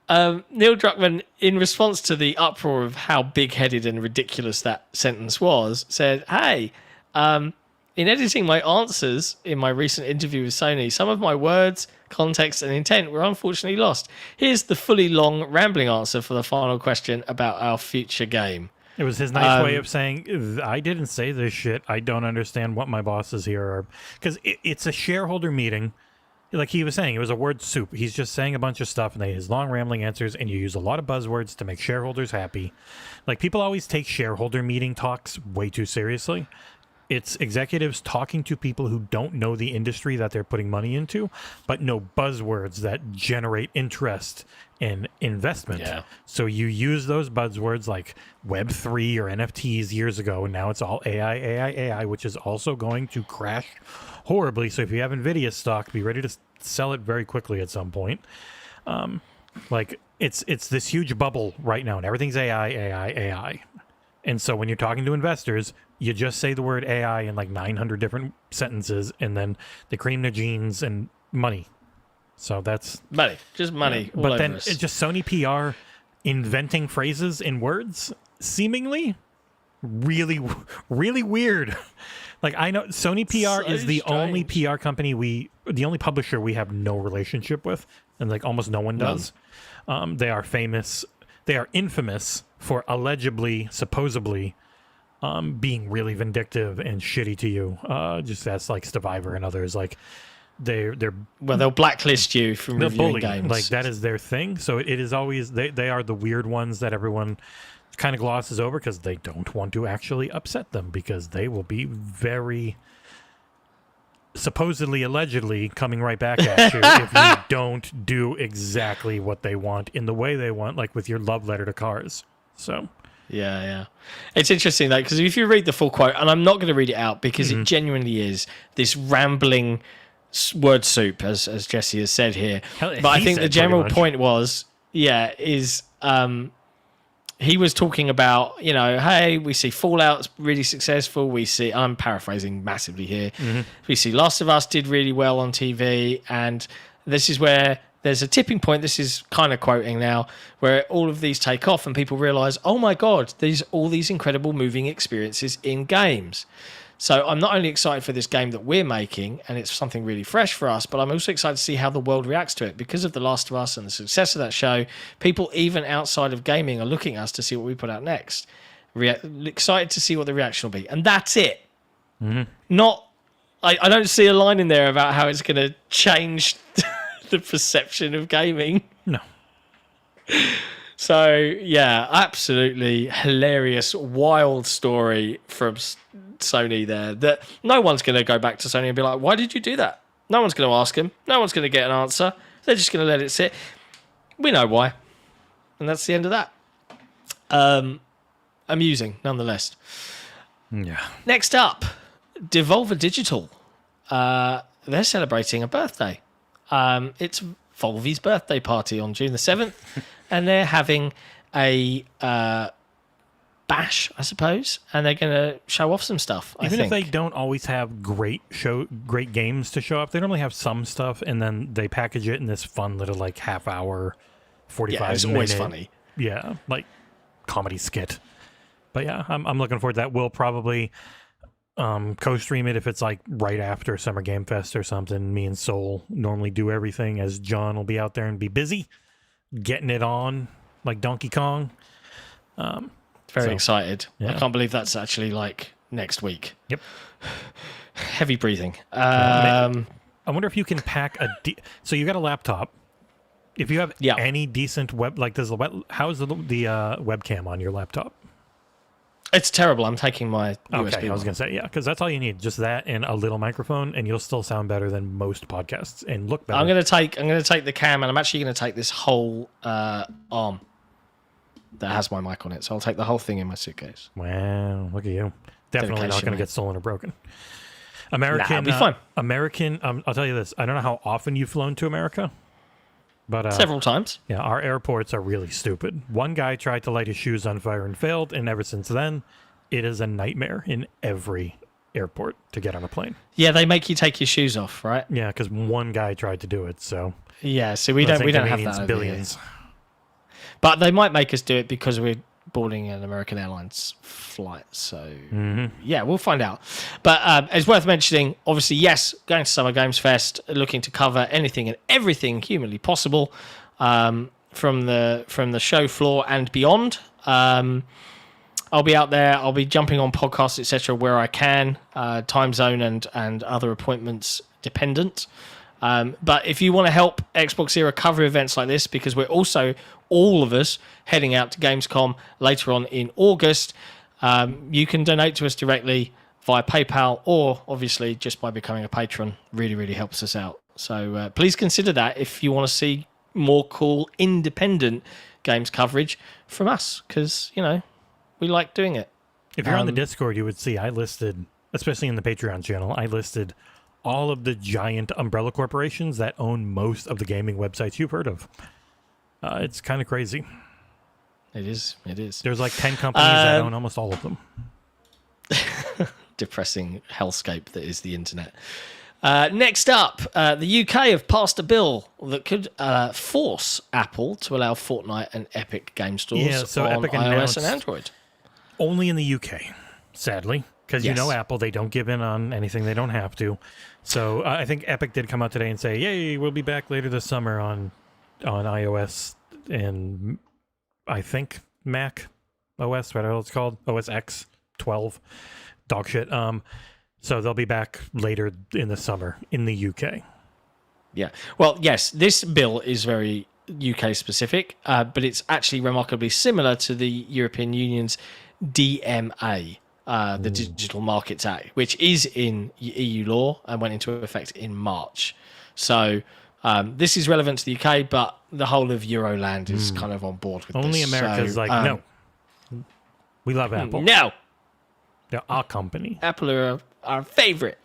[SPEAKER 2] Neil Druckmann, in response to the uproar of how big-headed and ridiculous that sentence was, said, hey, in editing my answers in my recent interview with Sony, some of my words, context, and intent were unfortunately lost. Here's the fully long, rambling answer for the final question about our future game.
[SPEAKER 1] It was his nice way of saying, I didn't say this shit. I don't understand what my bosses here are. Because it's a shareholder meeting. Like he was saying, it was a word soup. He's just saying a bunch of stuff, and they his long rambling answers, and you use a lot of buzzwords to make shareholders happy. Like, people always take shareholder meeting talks way too seriously. It's executives talking to people who don't know the industry that they're putting money into, but know buzzwords that generate interest and investment. Yeah. So you use those buzzwords like Web3 or NFTs years ago, and now it's all AI, which is also going to crash horribly. So if you have NVIDIA stock, be ready to sell it very quickly at some point. Like, it's this huge bubble right now, and everything's AI. And so when you're talking to investors, you just say the word AI in like 900 different sentences, and then they cream their jeans and money. So that's...
[SPEAKER 2] Money. Just money.
[SPEAKER 1] Yeah. But then it's just Sony PR inventing phrases in words, seemingly really, really weird. Like, I know Sony PR is the only PR company the only publisher we have no relationship with, and like almost no one does. They are infamous for allegedly, supposedly, being really vindictive and shitty to you. Just as like Survivor and others, like they'll
[SPEAKER 2] blacklist you from reviewing games.
[SPEAKER 1] Like, that is their thing. So it is always they are the weird ones that everyone kind of glosses over because they don't want to actually upset them, because they will be very supposedly, allegedly coming right back at you if you don't do exactly what they want in the way they want, like with your love letter to cars. So
[SPEAKER 2] yeah, it's interesting though, because if you read the full quote, and I'm not going to read it out because it genuinely is this rambling word soup, as Jesse has said here. But I think the general point was, he was talking about, hey, we see Fallout's really successful. We see, I'm paraphrasing massively here. We see Last of Us did really well on TV, and this is where there's a tipping point. This is kind of quoting now, where all of these take off and people realize, oh my God, there's all these incredible moving experiences in games. So I'm not only excited for this game that we're making, and it's something really fresh for us, but I'm also excited to see how the world reacts to it. Because of The Last of Us and the success of that show, people even outside of gaming are looking at us to see what we put out next. Excited to see what the reaction will be. And that's it. Not, I don't see a line in there about how it's going to change the perception of gaming.
[SPEAKER 1] No.
[SPEAKER 2] So, yeah, absolutely hilarious, wild story from Sony there that no one's going to go back to Sony and be like, why did you do that? No one's going to ask him. No one's going to get an answer. They're just going to let it sit. We know why. And that's the end of that. Amusing, nonetheless.
[SPEAKER 1] Yeah.
[SPEAKER 2] Next up, Devolver Digital. They're celebrating a birthday. It's Volvy's birthday party on June the 7th, and they're having a bash, I suppose, and they're going to show off some stuff.
[SPEAKER 1] Even
[SPEAKER 2] I
[SPEAKER 1] if
[SPEAKER 2] think.
[SPEAKER 1] they don't always have great games to show up, they normally have some stuff, and then they package it in this fun little like half hour, 45 minute.
[SPEAKER 2] It's always funny.
[SPEAKER 1] Yeah, like comedy skit. But yeah, I'm looking forward to that. We'll probably co-stream it if it's like right after Summer Game Fest or something. Me and Soul normally do everything, as John will be out there and be busy getting it on like Donkey Kong.
[SPEAKER 2] Very excited.
[SPEAKER 1] Yeah.
[SPEAKER 2] I can't believe that's actually like next week.
[SPEAKER 1] Yep.
[SPEAKER 2] Heavy breathing.
[SPEAKER 1] I wonder if you can pack so you got a laptop. If you have any decent how's the webcam on your laptop?
[SPEAKER 2] It's terrible. I'm taking my USB.
[SPEAKER 1] Okay, I was going to say, yeah, because that's all you need. Just that and a little microphone, and you'll still sound better than most podcasts and look better.
[SPEAKER 2] I'm going to take the cam, and I'm actually going to take this whole arm that has my mic on it. So I'll take the whole thing in my suitcase.
[SPEAKER 1] Wow, look at you. Definitely not going to get stolen or broken. American,
[SPEAKER 2] it'll be fine.
[SPEAKER 1] American, I'll tell you this. I don't know how often you've flown to America. But
[SPEAKER 2] several times.
[SPEAKER 1] Yeah, our airports are really stupid. One guy tried to light his shoes on fire and failed, and ever since then, it is a nightmare in every airport to get on a plane.
[SPEAKER 2] Yeah, they make you take your shoes off, right?
[SPEAKER 1] Yeah, because one guy tried to do it. So
[SPEAKER 2] yeah, so we don't have that.
[SPEAKER 1] Billions.
[SPEAKER 2] But they might make us do it because we're boarding an American Airlines flight. So yeah, we'll find out. But it's worth mentioning, obviously, yes, going to Summer Games Fest, looking to cover anything and everything humanly possible from the show floor and beyond. I'll be out there. I'll be jumping on podcasts, etc., where I can, time zone and other appointments dependent. But if you want to help XboxEra cover events like this, because we're also, all of us, heading out to Gamescom later on in August, you can donate to us directly via PayPal or, obviously, just by becoming a patron. Really, really helps us out. So please consider that if you want to see more cool, independent games coverage from us, because, we like doing it.
[SPEAKER 1] If you're on the Discord, you would see I listed, especially in the Patreon channel, I listed all of the giant umbrella corporations that own most of the gaming websites you've heard of. It's kind of crazy.
[SPEAKER 2] It is.
[SPEAKER 1] There's like 10 companies that own almost all of them.
[SPEAKER 2] Depressing hellscape that is the internet. Next up, the UK have passed a bill that could force Apple to allow Fortnite and Epic game stores on
[SPEAKER 1] Epic
[SPEAKER 2] iOS and Android.
[SPEAKER 1] Only in the UK, sadly. Because Apple, they don't give in on anything they don't have to. So I think Epic did come out today and say, yay, we'll be back later this summer on iOS and I think Mac OS, whatever it's called, OS X 12, dog shit. So they'll be back later in the summer in the UK.
[SPEAKER 2] Yeah. Well, yes, this bill is very UK specific, but it's actually remarkably similar to the European Union's DMA. The Digital Markets Act, which is in EU law and went into effect in March. So this is relevant to the UK, but the whole of Euroland is kind of on board with
[SPEAKER 1] Only
[SPEAKER 2] this.
[SPEAKER 1] America's no. We love Apple.
[SPEAKER 2] No.
[SPEAKER 1] They're our company.
[SPEAKER 2] Apple are our favorite.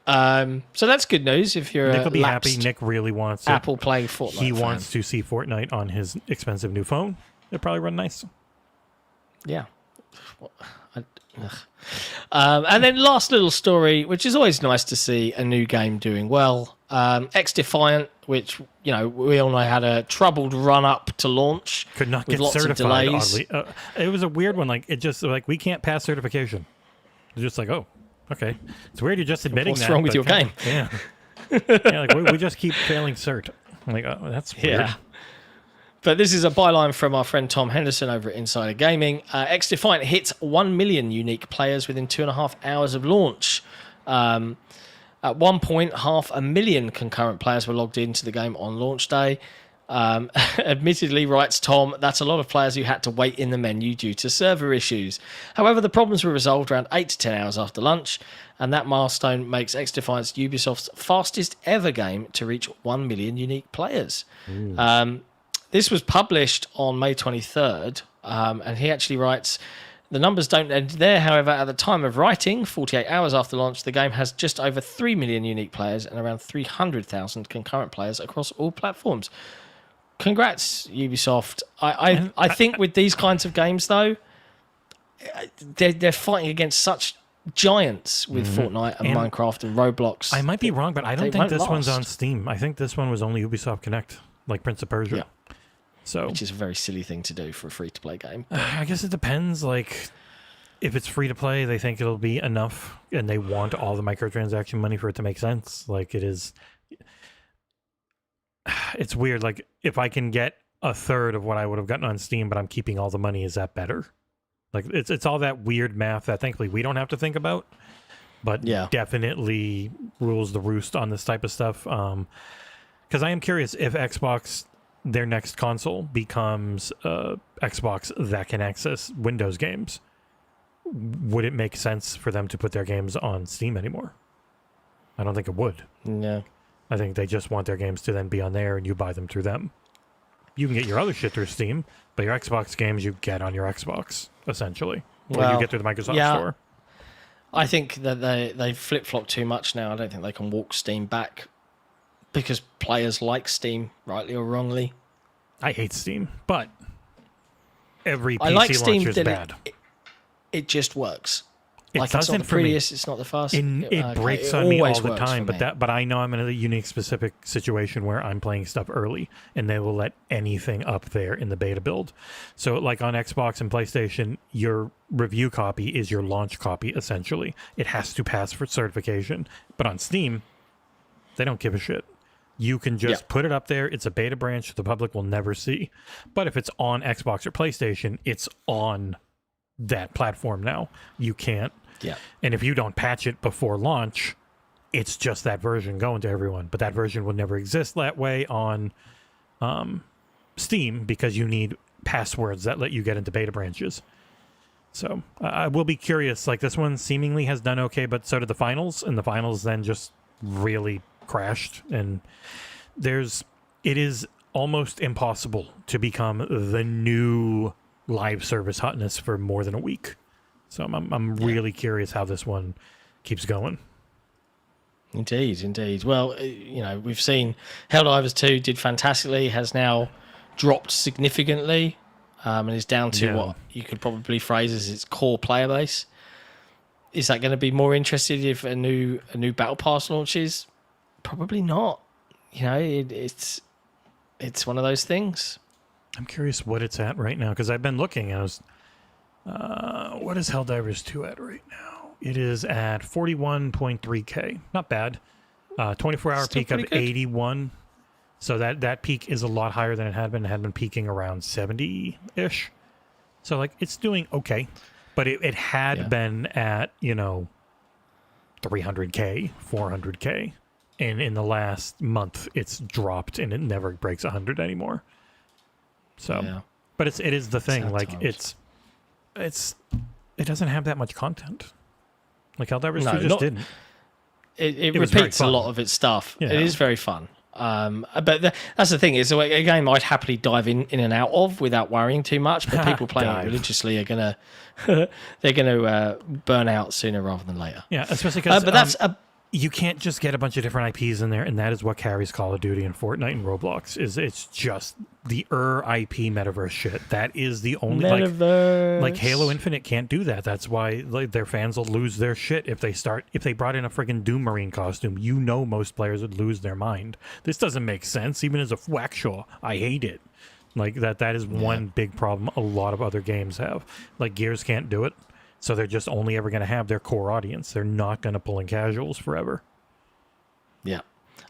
[SPEAKER 2] So that's good news if you're
[SPEAKER 1] Nick will be happy. Nick really wants
[SPEAKER 2] Apple playing Fortnite.
[SPEAKER 1] He wants to see Fortnite on his expensive new phone. It'll probably run nice.
[SPEAKER 2] Yeah. And then last little story, which is always nice to see a new game doing well. Xdefiant, which we all know had a troubled run up to launch.
[SPEAKER 1] Could not get certified. Oddly, it was a weird one. Like it just we can't pass certification. It's just like, oh, okay. It's weird. You're just admitting
[SPEAKER 2] What's wrong with your game?
[SPEAKER 1] Yeah. Yeah. Like we just keep failing cert. I'm like, oh, that's weird.
[SPEAKER 2] Yeah. But this is a byline from our friend Tom Henderson over at Insider Gaming. Xdefiant hit 1 million unique players within 2.5 hours of launch. At one point, 500,000 concurrent players were logged into the game on launch day. Admittedly, writes Tom, that's a lot of players who had to wait in the menu due to server issues. However, the problems were resolved around 8 to 10 hours after lunch, and that milestone makes Xdefiant Ubisoft's fastest ever game to reach 1 million unique players. This was published on May 23rd, and he actually writes, the numbers don't end there. However, at the time of writing, 48 hours after launch, the game has just over 3 million unique players and around 300,000 concurrent players across all platforms. Congrats, Ubisoft. I think with these kinds of games, though, they're fighting against such giants with Fortnite and Minecraft and Roblox.
[SPEAKER 1] I might be wrong, but I don't think this one's on Steam. I think this one was only Ubisoft Connect, like Prince of Persia.
[SPEAKER 2] Yeah.
[SPEAKER 1] So,
[SPEAKER 2] which is a very silly thing to do for a free-to-play game.
[SPEAKER 1] I guess it depends. Like, if it's free-to-play, they think it'll be enough, and they want all the microtransaction money for it to make sense. Like, it is... It's weird. Like, if I can get a third of what I would have gotten on Steam, but I'm keeping all the money, is that better? Like, it's all that weird math that thankfully we don't have to think about, but definitely rules the roost on this type of stuff. Because I am curious if Xbox, their next console, becomes Xbox that can access Windows games, would it make sense for them to put their games on Steam anymore? I don't think it would.
[SPEAKER 2] No.
[SPEAKER 1] I think they just want their games to then be on there and you buy them through them. You can get your other shit through Steam, but your Xbox games you get on your Xbox, essentially. Or you get through the Microsoft Store.
[SPEAKER 2] I think that they flip-flop too much now. I don't think they can walk Steam back because players like Steam, rightly or wrongly.
[SPEAKER 1] I hate Steam, but every PC
[SPEAKER 2] I like Steam
[SPEAKER 1] launcher is bad.
[SPEAKER 2] It just works.
[SPEAKER 1] It
[SPEAKER 2] like,
[SPEAKER 1] doesn't
[SPEAKER 2] it's not the prettiest, it's not the fastest.
[SPEAKER 1] It breaks on me all the time, but I know I'm in a unique specific situation where I'm playing stuff early, and they will let anything up there in the beta build. So like on Xbox and PlayStation, your review copy is your launch copy, essentially. It has to pass for certification. But on Steam, they don't give a shit. You can just put it up there. It's a beta branch the public will never see. But if it's on Xbox or PlayStation, it's on that platform now. You can't.
[SPEAKER 2] Yeah.
[SPEAKER 1] And if you don't patch it before launch, it's just that version going to everyone. But that version will never exist that way on Steam because you need passwords that let you get into beta branches. So I will be curious. Like, this one seemingly has done okay, but so did the finals. And the finals then just really crashed. And it is almost impossible to become the new live service hotness for more than a week. So I'm really curious how this one keeps going.
[SPEAKER 2] Indeed. Well, we've seen Helldivers 2 did fantastically, has now dropped significantly, and is down to what you could probably phrase as its core player base. Is that going to be more interested if a new battle pass launches? Probably not. It's one of those things.
[SPEAKER 1] I'm curious what it's at right now, because I've been looking. What is Helldivers 2 at right now? It is at 41.3K. Not bad. 24-hour peak of 81. So that peak is a lot higher than it had been. It had been peaking around 70-ish. So, like, it's doing okay. But it had been at, 300K, 400K. And in the last month, it's dropped, and it never breaks 100 anymore. So, but it is the thing. Like, it doesn't have that much content. Like Helldivers 2 just didn't.
[SPEAKER 2] It repeats a lot of its stuff. Yeah. It is very fun. But that's the thing. It's a game I'd happily dive in and out of without worrying too much. But people playing it religiously are gonna burn out sooner rather than later.
[SPEAKER 1] Yeah, especially because you can't just get a bunch of different IPs in there, and that is what carries Call of Duty and Fortnite and Roblox. It's just the IP metaverse shit. That is the only
[SPEAKER 2] metaverse.
[SPEAKER 1] Like Halo Infinite can't do that. That's why their fans will lose their shit if they brought in a friggin' Doom Marine costume. Most players would lose their mind. This doesn't make sense, even as a Wackshaw. I hate it. Like that is one big problem a lot of other games have. Like Gears can't do it. So they're just only ever going to have their core audience. They're not going to pull in casuals forever.
[SPEAKER 2] Yeah.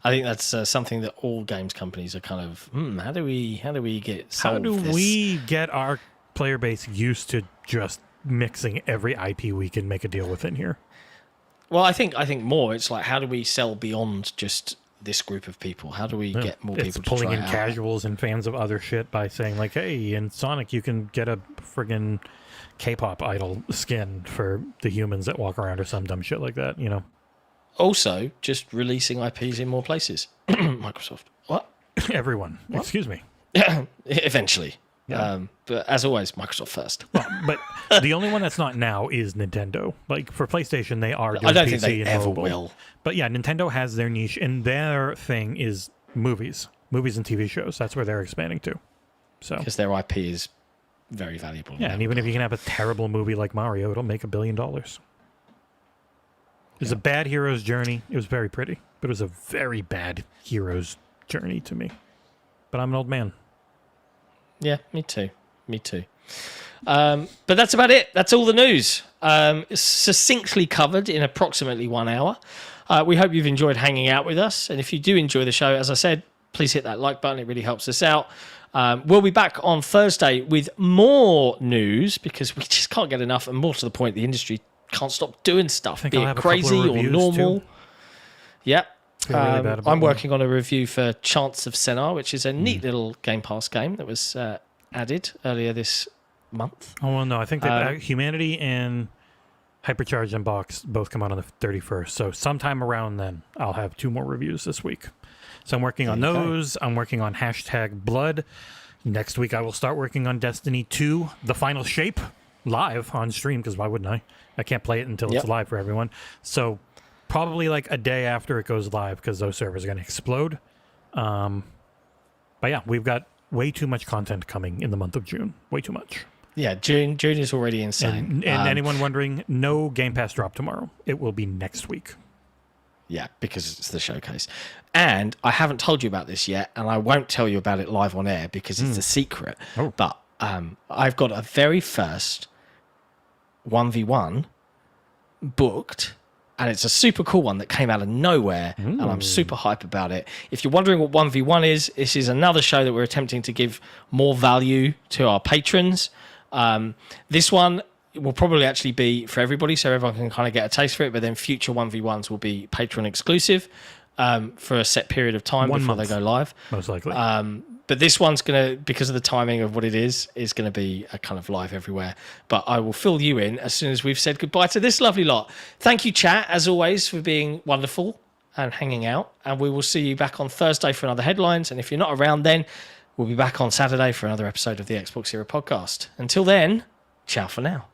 [SPEAKER 2] I think that's something that all games companies are kind of, how do we get solved
[SPEAKER 1] How do
[SPEAKER 2] this?
[SPEAKER 1] we get our player base used to just mixing every IP we can make a deal with in here?
[SPEAKER 2] Well, I think more it's like, how do we sell beyond just this group of people? How do we get more
[SPEAKER 1] it's
[SPEAKER 2] people to
[SPEAKER 1] pulling
[SPEAKER 2] try
[SPEAKER 1] in
[SPEAKER 2] it out?
[SPEAKER 1] casuals and fans of other shit by saying like, hey, in Sonic you can get a friggin' K-pop idol skin for the humans that walk around or some dumb shit like that, you know.
[SPEAKER 2] Also, just releasing IPs in more places. Microsoft. What?
[SPEAKER 1] Everyone. What? Excuse me.
[SPEAKER 2] Eventually.
[SPEAKER 1] Yeah.
[SPEAKER 2] But as always, Microsoft first.
[SPEAKER 1] Well, but the only one that's not now is Nintendo. Like for PlayStation, they are doing
[SPEAKER 2] I don't
[SPEAKER 1] PC
[SPEAKER 2] think they
[SPEAKER 1] and
[SPEAKER 2] ever
[SPEAKER 1] mobile.
[SPEAKER 2] will.
[SPEAKER 1] But yeah, Nintendo has their niche, and their thing is movies and TV shows. That's where they're expanding to. So
[SPEAKER 2] Because their IP is very valuable.
[SPEAKER 1] yeah, and even if you can have a terrible movie like Mario, it'll make $1 billion. It was a bad hero's journey. It was very pretty, but it was a very bad hero's journey to me. But I'm an old man.
[SPEAKER 2] Yeah, me too. But that's about it. That's all the news. Succinctly covered in approximately 1 hour. We hope you've enjoyed hanging out with us. And if you do enjoy the show, as I said, please hit that like button. It really helps us out. We'll be back on Thursday with more news because we just can't get enough. And more to the point, the industry can't stop doing stuff, be it crazy or normal.
[SPEAKER 1] Too.
[SPEAKER 2] Yep.
[SPEAKER 1] Really bad about
[SPEAKER 2] I'm working on a review for Chants of Sennar, which is a neat little Game Pass game that was added earlier this month.
[SPEAKER 1] Oh, well, no. I think that Humanity and Hypercharge Unboxed both come out on the 31st. So sometime around then, I'll have 2 more reviews this week. So I'm working on those. I'm working on #Blood. Next week, I will start working on Destiny 2, The Final Shape, live on stream, because why wouldn't I? I can't play it until it's live for everyone. So probably like a day after it goes live, because those servers are going to explode. But yeah, we've got way too much content coming in the month of June. Way too much.
[SPEAKER 2] Yeah, June is already insane.
[SPEAKER 1] And anyone wondering, no Game Pass drop tomorrow. It will be next week.
[SPEAKER 2] Yeah, because it's the showcase. And I haven't told you about this yet, and I won't tell you about it live on air because it's a secret.
[SPEAKER 1] Oh.
[SPEAKER 2] But I've got a very first 1v1 booked, and it's a super cool one that came out of nowhere, and I'm super hype about it. If you're wondering what 1v1 is, this is another show that we're attempting to give more value to our patrons. This one will probably actually be for everybody, so everyone can kind of get a taste for it, but then future 1v1s will be Patreon exclusive for a set period of time before they go live.
[SPEAKER 1] Most likely.
[SPEAKER 2] But this one's going to, because of the timing of what it is going to be a kind of live everywhere. But I will fill you in as soon as we've said goodbye to this lovely lot. Thank you, chat, as always, for being wonderful and hanging out. And we will see you back on Thursday for another Headlines. And if you're not around then, we'll be back on Saturday for another episode of the XboxEra podcast. Until then, ciao for now.